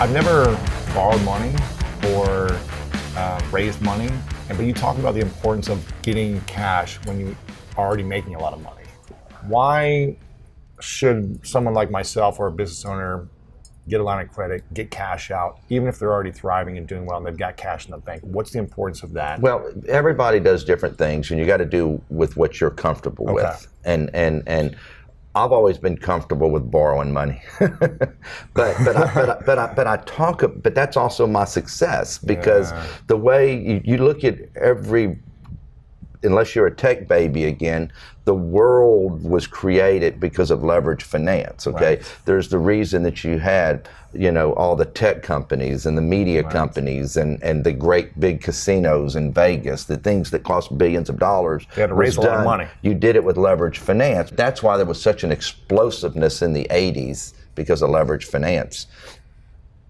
I've never borrowed money or raised money, but you talk about the importance of getting cash when you are already making a lot of money. Why should someone like myself or a business owner get a line of credit, get cash out, even if they're already thriving and doing well and they've got cash in the bank? What's the importance of that? Well, everybody does different things, and you got to do with what you're comfortable with. And I've always been comfortable with borrowing money, but that's also my success, because the way you look at unless you're a tech baby again, the world was created because of leverage finance, okay? Right. There's the reason that you had, all the tech companies and the media companies and the great big casinos in Vegas, the things that cost billions of dollars. You had to raise a lot of money. You did it with leverage finance. That's why there was such an explosiveness in the 80s, because of leverage finance.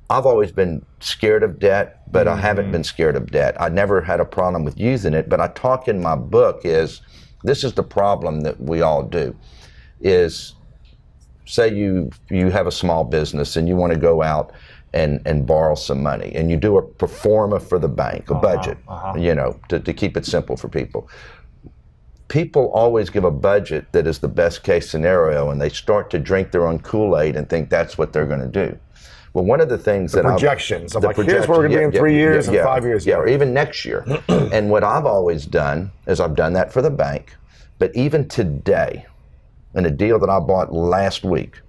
I've always been scared of debt, but I haven't been scared of debt. I never had a problem with using it, but I talk in my book this is the problem that we all do, is say you have a small business and you want to go out and borrow some money, and you do a pro forma for the bank, a budget, to keep it simple for people. People always give a budget that is the best case scenario, and they start to drink their own Kool-Aid and think that's what they're going to do. Well, one of the things projections. I'm like, here's where we're going to be in 3 years and 5 years. Yeah, or even next year. And what I've always done is I've done that for the bank. But even today, in a deal that I bought last week,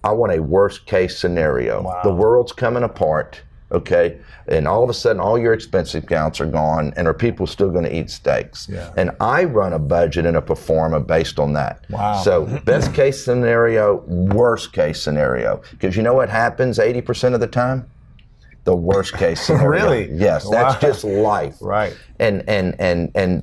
I want a worst case scenario. Wow. The world's coming apart, okay? And all of a sudden, all your expense accounts are gone, and are people still going to eat steaks? Yeah. And I run a budget and a pro forma based on that. Wow. So best case scenario, worst case scenario. Because you know what happens 80% of the time? The worst case scenario. Really? Yes, that's just life. Right. And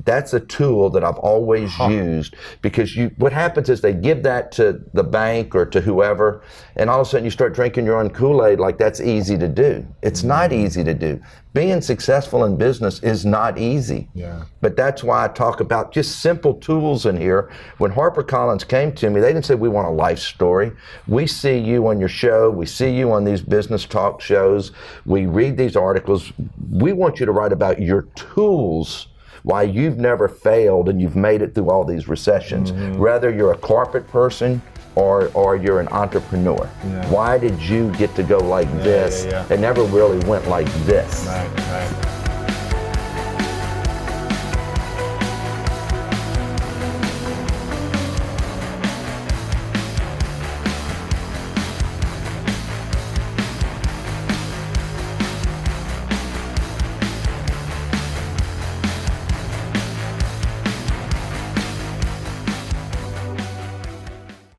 that's a tool that I've always used, because what happens is they give that to the bank or to whoever, and all of a sudden you start drinking your own Kool-Aid like that's easy to do. It's not easy to do. Being successful in business is not easy. Yeah. But that's why I talk about just simple tools in here. When HarperCollins came to me, they didn't say, we want a life story. We see you on your show. We see you on these business talk shows. We read these articles. We want you to write about your tools, why you've never failed and you've made it through all these recessions. Whether you're a corporate person or you're an entrepreneur. Why did you get to go like this? It never really went like this. Right.